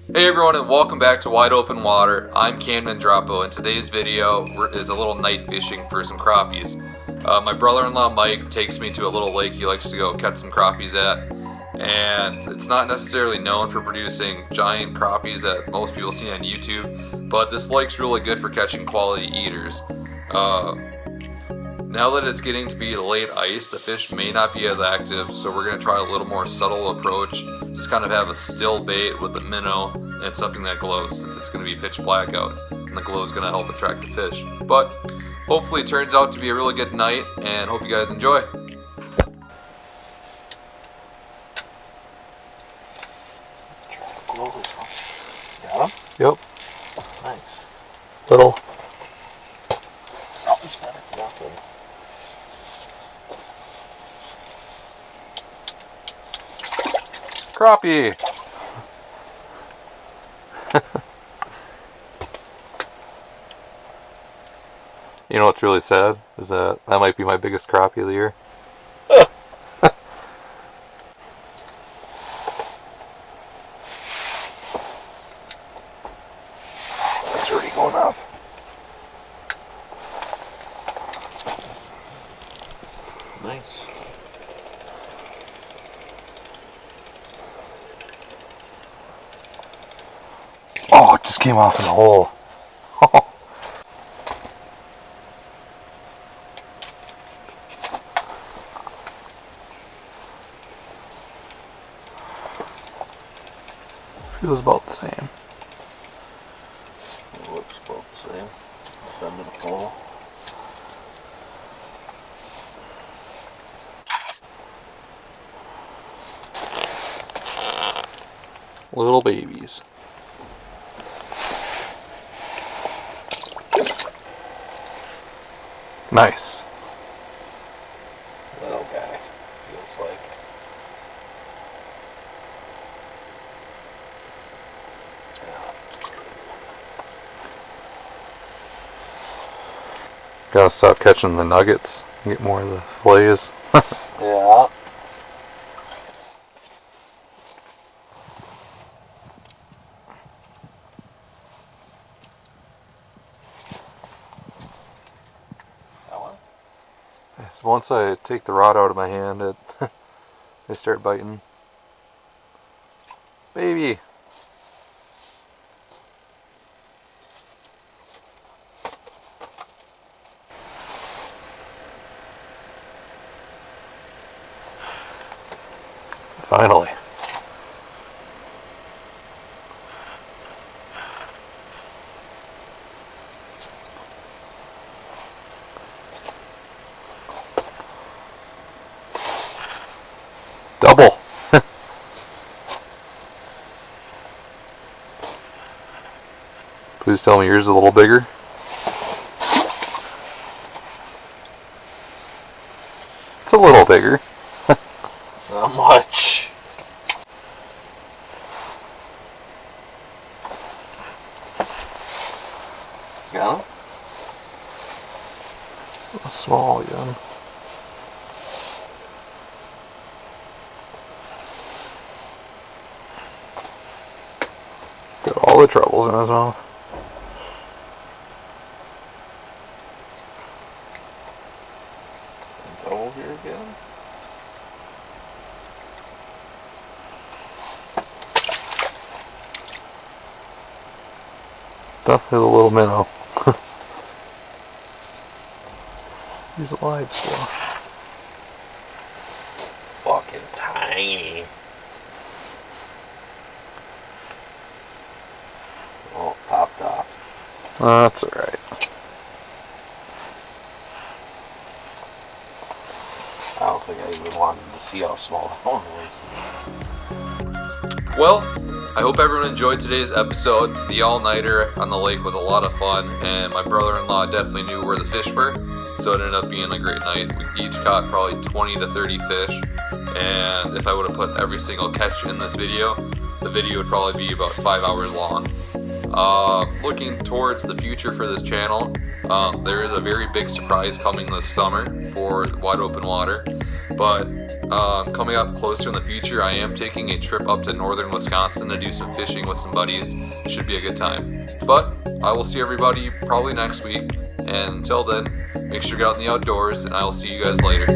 Hey everyone, and welcome back to Wide Open Water. I'm Camden Droppo, and today's video is a little night fishing for some crappies. My brother-in-law Mike takes me to a little lake he likes to go catch some crappies at, and it's not necessarily known for producing giant crappies that most people see on YouTube, but this lake's really good for catching quality eaters. Now that it's getting to be late ice, the fish may not be as active, so we're going to try a little more subtle approach. Just kind of have a still bait with a minnow and something that glows, since it's going to be pitch black out, and the glow is going to help attract the fish. But hopefully it turns out to be a really good night, and hope you guys enjoy. Got him? Yep. Nice. Little. Something's better than nothing. Crappie! You know what's really sad? Is that might be my biggest crappie of the year. It's already going off. Nice. Oh, it just came off in the hole. Feels about the same. It looks about the same. It's under the pole. Little babies. Nice. Little guy, feels like. Gotta stop catching the nuggets and get more of the fillets. Yeah. That one? Once I take the rod out of my hand, they start biting. Baby! Finally. Double. Please tell me yours is a little bigger. It's a little bigger. Not much. Got him? Small again. Got all the troubles in his mouth. Double here again. Definitely a little minnow. He's alive still. Fucking tiny. Oh, it popped off. That's alright. I don't think I even wanted to see how small the one was. Well, I hope everyone enjoyed today's episode. The all-nighter on the lake was a lot of fun, and my brother-in-law definitely knew where the fish were, so it ended up being a great night. We each caught probably 20 to 30 fish, and if I would have put every single catch in this video, the video would probably be about 5 hours long. Looking towards the future for this channel, there is a very big surprise coming this summer for Wide Open Water. But coming up closer in the future, I am taking a trip up to northern Wisconsin to do some fishing with some buddies. Should be a good time. But I will see everybody probably next week. And until then, make sure to get out in the outdoors, and I will see you guys later.